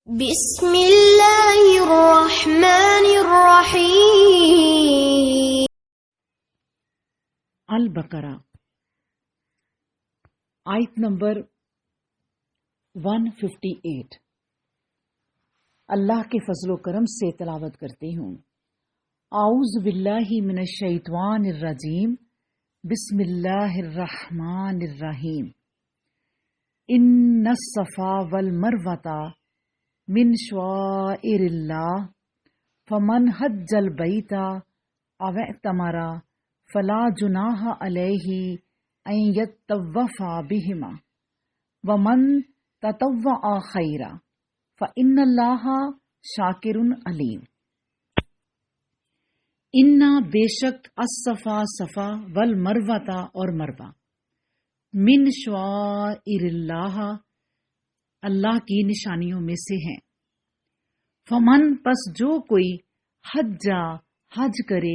بسم اللہ الرحمن الرحیم۔ البقرہ آیت نمبر 158۔ اللہ کے فضل و کرم سے تلاوت کرتی ہوں۔ اعوذ باللہ من الشیطان الرجیم، بسم اللہ الرحمن الرحیم۔ ان الصفا والمروۃ من شعائر اللہ فمن حج البیت او اعتمر فلا جناح علیہ ان یطوف بہما ومن تطوع خیرا فإن اللہ شاکر علیم۔ انا بے شک الصفا صفا والمروۃ اور مروہ من شعائر اللہ اللہ کی نشانیوں میں سے ہیں۔ فمن پس جو کوئی حج کرے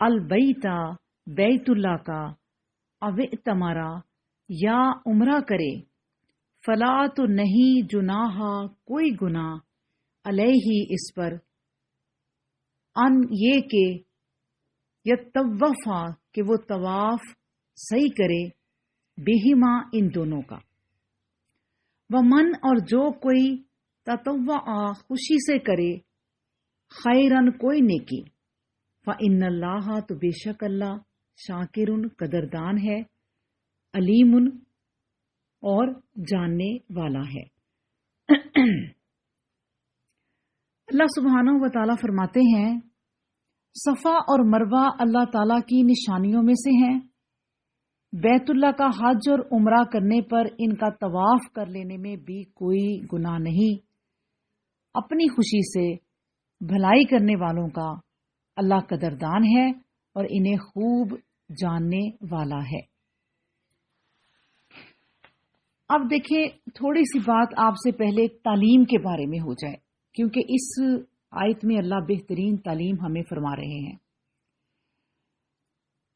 البیتا بیت اللہ کا او اعتمرا یا عمرہ کرے فلا تو نہیں جناح کوئی گناہ علیہ اس پر ان یہ کہ یطوفا کہ وہ طواف صحیح کرے بہما ان دونوں کا، ومن اور جو کوئی تطوع خوشی سے کرے خیرن کوئی نیکی فإن اللہ تو بے شک اللہ شاکر قدردان ہے، علیم اور جاننے والا ہے۔ اللہ سبحانہ و تعالیٰ فرماتے ہیں صفا اور مروہ اللہ تعالیٰ کی نشانیوں میں سے ہیں۔ بیت اللہ کا حج اور عمرہ کرنے پر ان کا طواف کر لینے میں بھی کوئی گناہ نہیں۔ اپنی خوشی سے بھلائی کرنے والوں کا اللہ قدردان ہے اور انہیں خوب جاننے والا ہے۔ اب دیکھیں، تھوڑی سی بات آپ سے پہلے تعلیم کے بارے میں ہو جائے، کیونکہ اس آیت میں اللہ بہترین تعلیم ہمیں فرما رہے ہیں۔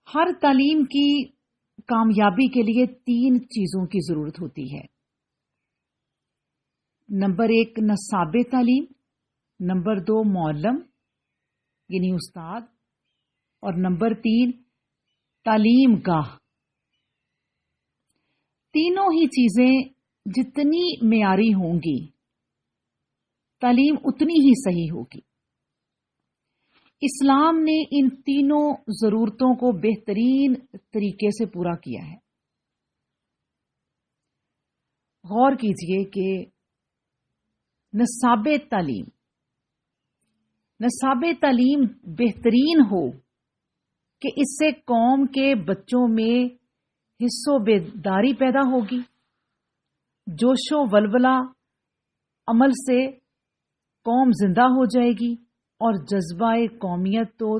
ہر تعلیم کی کامیابی کے لیے 3 چیزوں کی ضرورت ہوتی ہے۔ نمبر 1 نصاب تعلیم، نمبر 2 معلم یعنی استاد، اور نمبر 3 تعلیم گاہ۔ تینوں ہی چیزیں جتنی معیاری ہوں گی تعلیم اتنی ہی صحیح ہوگی۔ اسلام نے ان تینوں ضرورتوں کو بہترین طریقے سے پورا کیا ہے۔ غور کیجئے کہ نصاب تعلیم بہترین ہو کہ اس سے قوم کے بچوں میں حس و بیداری پیدا ہوگی، جوش و ولولہ عمل سے قوم زندہ ہو جائے گی اور جذبہ قومیت و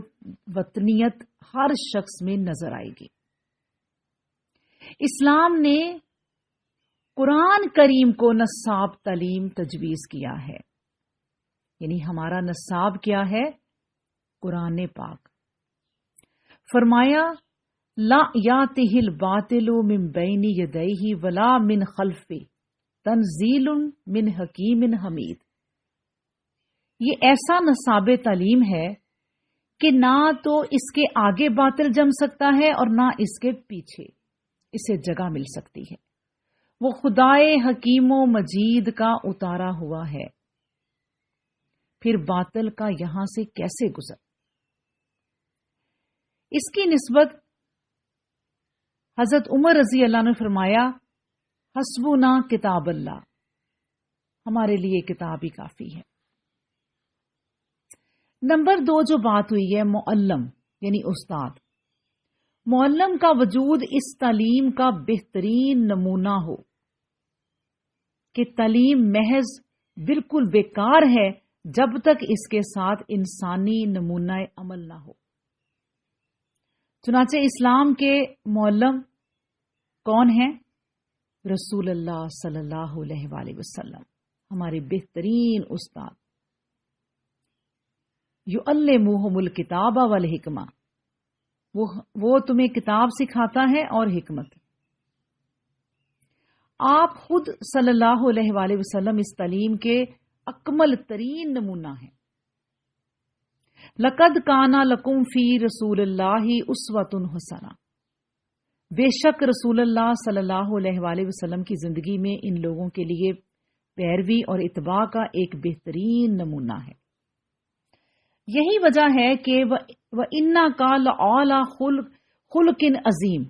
وطنیت ہر شخص میں نظر آئے گی۔ اسلام نے قرآن کریم کو نصاب تعلیم تجویز کیا ہے، یعنی ہمارا نصاب کیا ہے؟ قرآن پاک۔ فرمایا لا یاتہ الباطل من بین یدیہ ولا من خلفہ تنزیل من حکیم حمید۔ یہ ایسا نصاب تعلیم ہے کہ نہ تو اس کے آگے باطل جم سکتا ہے اور نہ اس کے پیچھے اسے جگہ مل سکتی ہے۔ وہ خدائے حکیم و مجید کا اتارا ہوا ہے، پھر باطل کا یہاں سے کیسے گزر۔ اس کی نسبت حضرت عمر رضی اللہ عنہ نے فرمایا حسبنا کتاب اللہ، ہمارے لیے کتاب ہی کافی ہے۔ نمبر 2 جو بات ہوئی ہے معلم یعنی استاد۔ معلم کا وجود اس تعلیم کا بہترین نمونہ ہو کہ تعلیم محض بالکل بیکار ہے جب تک اس کے ساتھ انسانی نمونہ عمل نہ ہو۔ چنانچہ اسلام کے معلم کون ہیں؟ رسول اللہ صلی اللہ علیہ وآلہ وسلم، ہمارے بہترین استاد۔ یعلمہم الکتاب والحکمہ، وہ تمہیں کتاب سکھاتا ہے اور حکمت۔ آپ خود صلی اللہ علیہ وآلہ وسلم اس تعلیم کے اکمل ترین نمونہ ہے۔ لقد کان لکم فی رسول اللہ اسوۃ حسنہ، بے شک رسول اللہ صلی اللہ علیہ وآلہ وسلم کی زندگی میں ان لوگوں کے لیے پیروی اور اتباع کا ایک بہترین نمونہ ہے۔ یہی وجہ ہے کہ وَإِنَّكَ لَعَلَىٰ خُلُقٍ عظیم،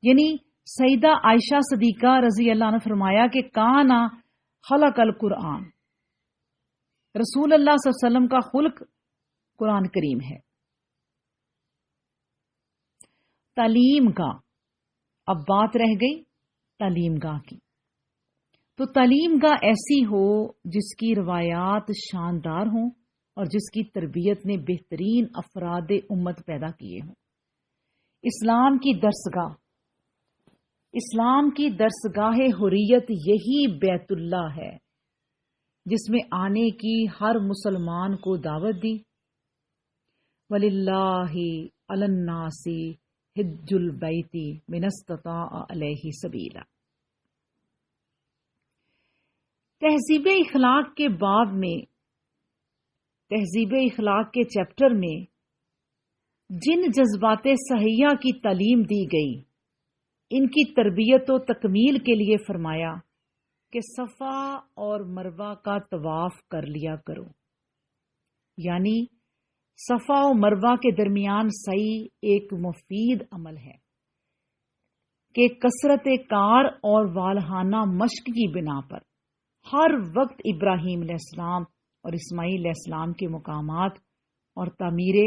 یعنی سیدہ عائشہ صدیقہ رضی اللہ عنہ فرمایا کہ کانا خلق القرآن، رسول اللہ صلی اللہ علیہ وسلم کا خلق قرآن کریم ہے۔ تعلیم کا اب بات رہ گئی تعلیم گاہ کی، تو تعلیم گاہ ایسی ہو جس کی روایات شاندار ہوں اور جس کی تربیت نے بہترین افراد امت پیدا کیے ہوں۔ اسلام کی درسگاہ حریت یہی بیت اللہ ہے جس میں آنے کی ہر مسلمان کو دعوت دی۔ وَلِلَّهِ عَلَى النَّاسِ حِجُّ الْبَيْتِ مِنِ اسْتَطَاعَ إِلَيْهِ سَبِيلًا۔ تہذیب اخلاق کے باب میں، تہذیب اخلاق کے چیپٹر میں جن جذبات صحیحہ کی تعلیم دی گئی، ان کی تربیت و تکمیل کے لیے فرمایا کہ صفا اور مروہ کا طواف کر لیا کرو، یعنی صفا و مروہ کے درمیان سعی ایک مفید عمل ہے کہ کثرت کار اور والہانہ مشق کی بنا پر ہر وقت ابراہیم علیہ السلام اور اسماعیل علیہ السلام کے مقامات اور تعمیر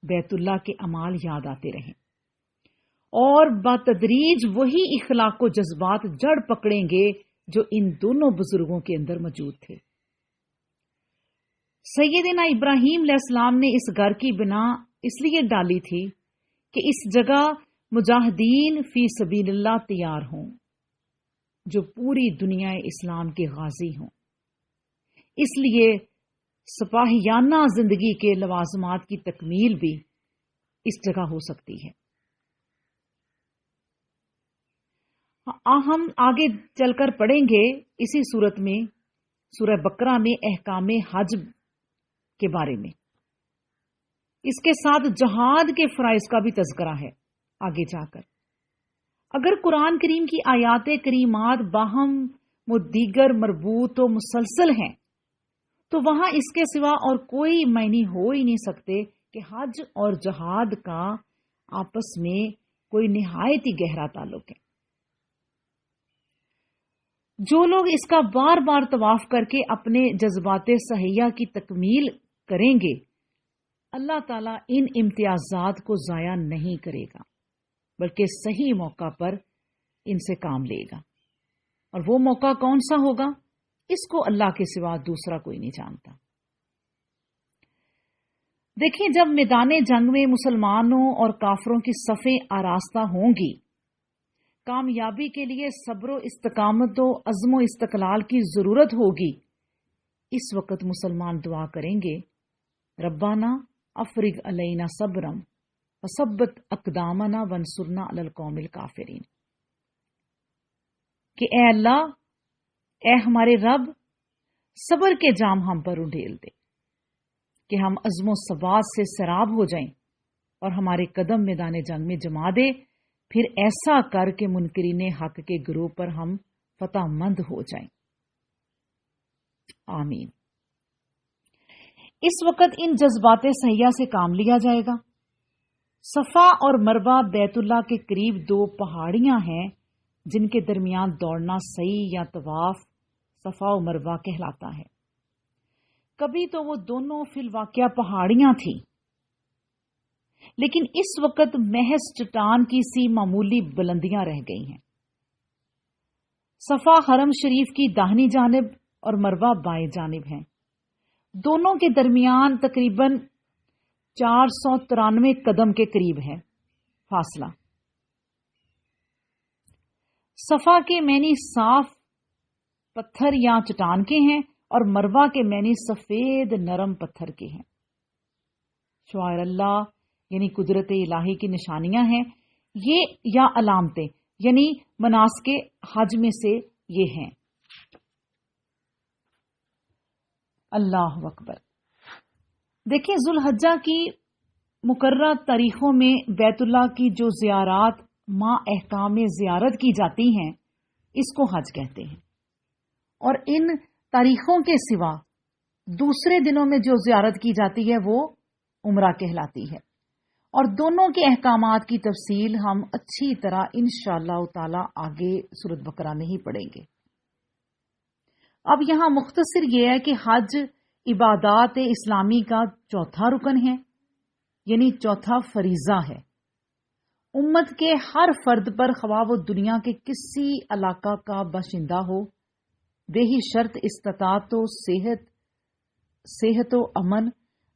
بیت اللہ کے اعمال یاد آتے رہیں، اور بتدریج وہی اخلاق و جذبات جڑ پکڑیں گے جو ان دونوں بزرگوں کے اندر موجود تھے۔ سیدنا ابراہیم علیہ السلام نے اس گھر کی بنا اس لیے ڈالی تھی کہ اس جگہ مجاہدین فی سبیل اللہ تیار ہوں جو پوری دنیا اسلام کے غازی ہوں۔ اس لیے سپاہیانہ زندگی کے لوازمات کی تکمیل بھی اس جگہ ہو سکتی ہے۔ ہم آگے چل کر پڑھیں گے اسی صورت میں سورہ بقرہ میں احکام حج کے بارے میں، اس کے ساتھ جہاد کے فرائض کا بھی تذکرہ ہے آگے جا کر۔ اگر قرآن کریم کی آیات کریمات باہم دیگر مربوط و مسلسل ہیں تو وہاں اس کے سوا اور کوئی معنی ہو ہی نہیں سکتے کہ حج اور جہاد کا آپس میں کوئی نہایت ہی گہرا تعلق ہے۔ جو لوگ اس کا بار بار طواف کر کے اپنے جذبات صحیحہ کی تکمیل کریں گے، اللہ تعالیٰ ان امتیازات کو ضائع نہیں کرے گا، بلکہ صحیح موقع پر ان سے کام لے گا۔ اور وہ موقع کون سا ہوگا، اس کو اللہ کے سوا دوسرا کوئی نہیں جانتا۔ دیکھیں، جب میدان جنگ میں مسلمانوں اور کافروں کی صفیں آراستہ ہوں گی، کامیابی کے لیے صبر و استقامت و عزم و استقلال کی ضرورت ہوگی، اس وقت مسلمان دعا کریں گے، ربنا افرغ علینا صبرم وثبت اقدامنا وانصرنا علی القوم الکافرین، کہ اے اللہ، اے ہمارے رب، صبر کے جام ہم پر اڈھیل دے کہ ہم عزم و ثبات سے سراب ہو جائیں اور ہمارے قدم میدان جنگ میں جما دے، پھر ایسا کر کے منکرین حق کے گروہ پر ہم فتح مند ہو جائیں۔ آمین۔ اس وقت ان جذبات صحیحہ سے کام لیا جائے گا۔ صفا اور مروہ بیت اللہ کے قریب دو پہاڑیاں ہیں جن کے درمیان دوڑنا سعی یا طواف صفا و مروہ کہلاتا ہے۔ کبھی تو وہ دونوں فی الواقعہ پہاڑیاں تھیں، لیکن اس وقت محض چٹان کی سی معمولی بلندیاں رہ گئی ہیں۔ صفا حرم شریف کی داہنی جانب اور مروہ بائیں جانب ہیں۔ دونوں کے درمیان تقریباً 493 قدم کے قریب ہے فاصلہ۔ صفا کے معنی صاف پتھر یا چٹان کے ہیں اور مروہ کے معنی سفید نرم پتھر کے ہیں۔ شعائر اللہ یعنی قدرت الہی کی نشانیاں ہیں یہ، یا علامتیں، یعنی مناسک حج میں سے یہ ہیں۔ اللہ اکبر. دیکھیں ذوالحجہ کی مقررہ تاریخوں میں بیت اللہ کی جو زیارات ماں احکام زیارت کی جاتی ہیں اس کو حج کہتے ہیں، اور ان تاریخوں کے سوا دوسرے دنوں میں جو زیارت کی جاتی ہے وہ عمرہ کہلاتی ہے. اور دونوں کے احکامات کی تفصیل ہم اچھی طرح انشاءاللہ تعالی آگے سورۃ بقرہ میں ہی پڑھیں گے. اب یہاں مختصر یہ ہے کہ حج عبادات اسلامی کا چوتھا رکن ہے، یعنی چوتھا فریضہ ہے. امت کے ہر فرد پر خواہ وہ دنیا کے کسی علاقہ کا باشندہ ہو، بے ہی شرط استطاعت و صحت و امن،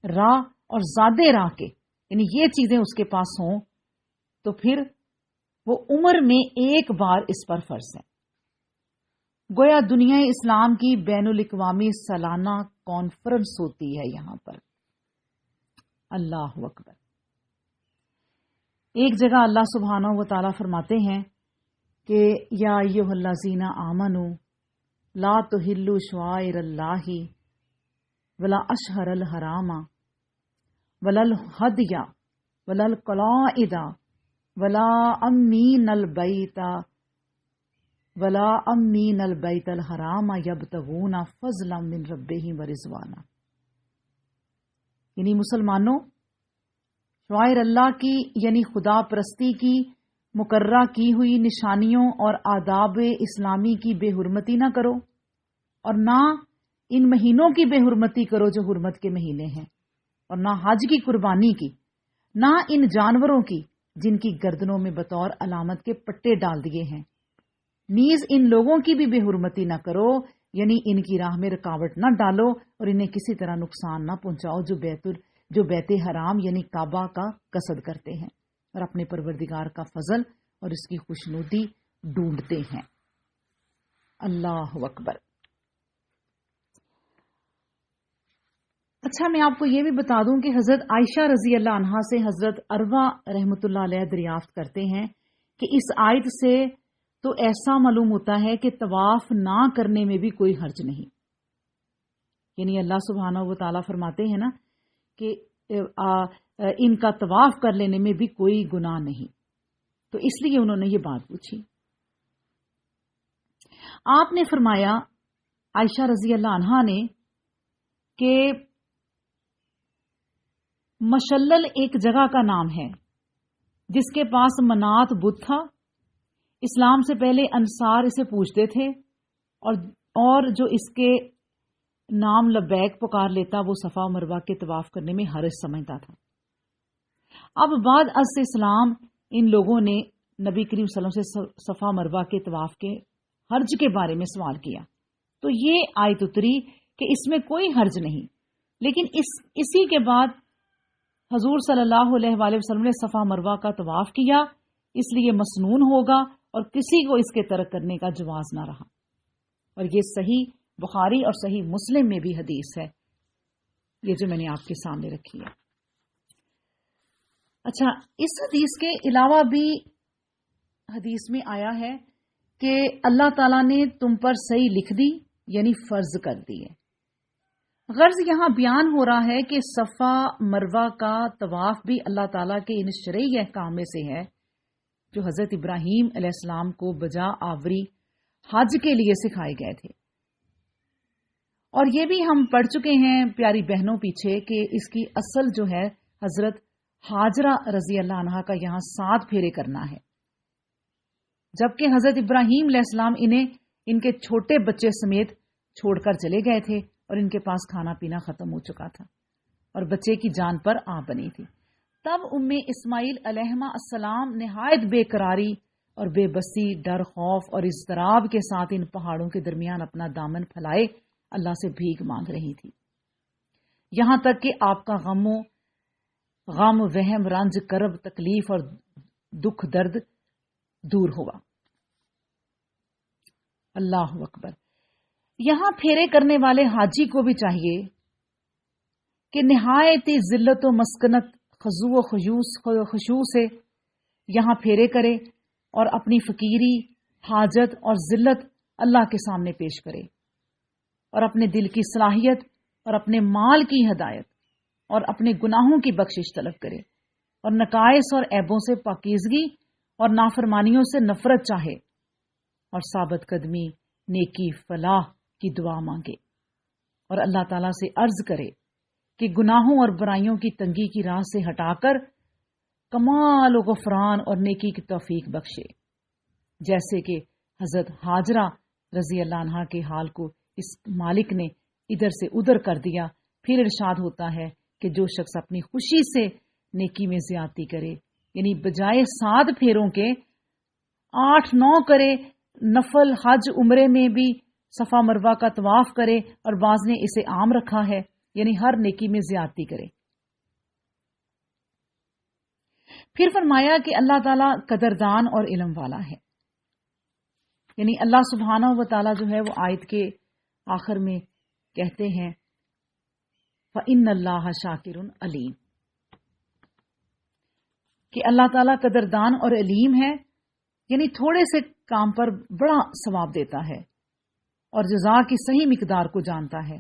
راہ اور زیادہ راہ کے، یعنی یہ چیزیں اس کے پاس ہوں تو پھر وہ عمر میں ایک بار اس پر فرض ہے. گویا دنیا اسلام کی بین الاقوامی سالانہ کانفرنس ہوتی ہے یہاں پر. اللہ اکبر. ایک جگہ اللہ سبحانہ و تعالیٰ فرماتے ہیں کہ یا ایھا الذین آمنوا لا تحلوا شعائر اللہ ولا اشہر الحرام ولا الہدی ولا القلائد ولا امین البیت الحرام یبتغون فضلا من ربہم ورضوانا. یعنی مسلمانوں، شعائر اللہ کی یعنی خدا پرستی کی مقررہ کی ہوئی نشانیوں اور آداب اسلامی کی بے حرمتی نہ کرو، اور نہ ان مہینوں کی بے حرمتی کرو جو حرمت کے مہینے ہیں، اور نہ حج کی قربانی کی، نہ ان جانوروں کی جن کی گردنوں میں بطور علامت کے پٹے ڈال دیے ہیں. نیز ان لوگوں کی بھی بے حرمتی نہ کرو، یعنی ان کی راہ میں رکاوٹ نہ ڈالو اور انہیں کسی طرح نقصان نہ پہنچاؤ جو بیت حرام یعنی کعبہ کا قصد کرتے ہیں اور اپنے پروردگار کا فضل اور اس کی خوشنودی ڈھونڈتے ہیں. اللہ اکبر. اچھا، میں آپ کو یہ بھی بتا دوں کہ حضرت عائشہ رضی اللہ عنہا سے حضرت عروہ رحمۃ اللہ علیہ دریافت کرتے ہیں کہ اس آیت سے تو ایسا معلوم ہوتا ہے کہ طواف نہ کرنے میں بھی کوئی حرج نہیں. یعنی اللہ سبحانہ و تعالیٰ فرماتے ہیں نا کہ ان کا طواف کر لینے میں بھی کوئی گناہ نہیں، تو اس لیے انہوں نے یہ بات پوچھی. آپ نے فرمایا عائشہ رضی اللہ عنہا نے کہ مشلل ایک جگہ کا نام ہے جس کے پاس منات بت تھا. اسلام سے پہلے انصار اسے پوچھتے تھے اور جو اس کے نام لبیک پکار لیتا وہ صفا و مروہ کے طواف کرنے میں حرج سمجھتا تھا. اب بعد از اسلام ان لوگوں نے نبی کریم صلی اللہ علیہ وسلم سے صفا مروہ کے طواف کے حرج کے بارے میں سوال کیا تو یہ آیت اتری کہ اس میں کوئی حرج نہیں. لیکن اسی کے بعد حضور صلی اللہ علیہ وآلہ وسلم نے صفا مروہ کا طواف کیا، اس لیے مسنون ہوگا اور کسی کو اس کے ترک کرنے کا جواز نہ رہا. اور یہ صحیح بخاری اور صحیح مسلم میں بھی حدیث ہے، یہ جو میں نے آپ کے سامنے رکھی ہے. اچھا، اس حدیث کے علاوہ بھی حدیث میں آیا ہے کہ اللہ تعالیٰ نے تم پر صحیح لکھ دی، یعنی فرض کر دی ہے. غرض یہاں بیان ہو رہا ہے کہ صفا مروہ کا طواف بھی اللہ تعالیٰ کے ان شرعی احکام میں سے ہے جو حضرت ابراہیم علیہ السلام کو بجا آوری حج کے لیے سکھائے گئے تھے. اور یہ بھی ہم پڑھ چکے ہیں پیاری بہنوں پیچھے کہ اس کی اصل جو ہے حضرت ہاجرہ رضی اللہ عنہا کا یہاں 7 پھیرے کرنا ہے، جبکہ حضرت ابراہیم علیہ السلام انہیں ان کے چھوٹے بچے سمیت چھوڑ کر چلے گئے تھے اور ان کے پاس کھانا پینا ختم ہو چکا تھا اور بچے کی جان پر آ بنی تھی. تب اسماعیل علیہ السلام نہایت بے قراری اور بے بسی، ڈر، خوف اور اضطراب کے ساتھ ان پہاڑوں کے درمیان اپنا دامن پھیلائے اللہ سے بھیک مانگ رہی تھی، یہاں تک کہ آپ کا غم، وہم، رنج، کرب، تکلیف اور دکھ درد دور ہوا. اللہ اکبر. یہاں پھیرے کرنے والے حاجی کو بھی چاہیے کہ نہایت ذلت و مسکنت، خضوع و خشوع سے یہاں پھیرے کرے اور اپنی فقیری، حاجت اور ذلت اللہ کے سامنے پیش کرے اور اپنے دل کی صلاحیت اور اپنے مال کی ہدایت اور اپنے گناہوں کی بخشش طلب کرے اور نقائص اور عیبوں سے پاکیزگی اور نافرمانیوں سے نفرت چاہے اور ثابت قدمی، نیکی، فلاح کی دعا مانگے اور اللہ تعالیٰ سے عرض کرے کہ گناہوں اور برائیوں کی تنگی کی راہ سے ہٹا کر کمال و غفران اور نیکی کی توفیق بخشے، جیسے کہ حضرت ہاجرہ رضی اللہ عنہا کے حال کو اس مالک نے ادھر سے ادھر کر دیا۔ پھر ارشاد ہوتا ہے کہ جو شخص اپنی خوشی سے نیکی میں زیادتی کرے، یعنی بجائے 7 پھیروں کے 8-9 کرے، نفل حج عمرے میں بھی صفا مروہ کا طواف کرے، اور بعض نے اسے عام رکھا ہے، یعنی ہر نیکی میں زیادتی کرے۔ پھر فرمایا کہ اللہ تعالیٰ قدردان اور علم والا ہے، یعنی اللہ سبحانہ و تعالیٰ جو ہے وہ آیت کے آخر میں کہتے ہیں فَإِنَّ اللَّهَ شَاكِرٌ عَلِيمٌ، کہ اللہ تعالیٰ قدردان اور علیم ہے، یعنی تھوڑے سے کام پر بڑا ثواب دیتا ہے اور جزا کی صحیح مقدار کو جانتا ہے،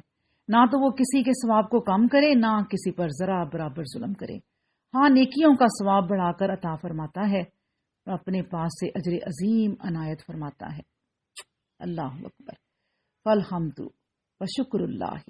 نہ تو وہ کسی کے ثواب کو کم کرے، نہ کسی پر ذرا برابر ظلم کرے۔ ہاں، نیکیوں کا ثواب بڑھا کر عطا فرماتا ہے اور اپنے پاس سے اجر عظیم عنایت فرماتا ہے۔ اللہ اکبر، فالحمد و شکر اللہ۔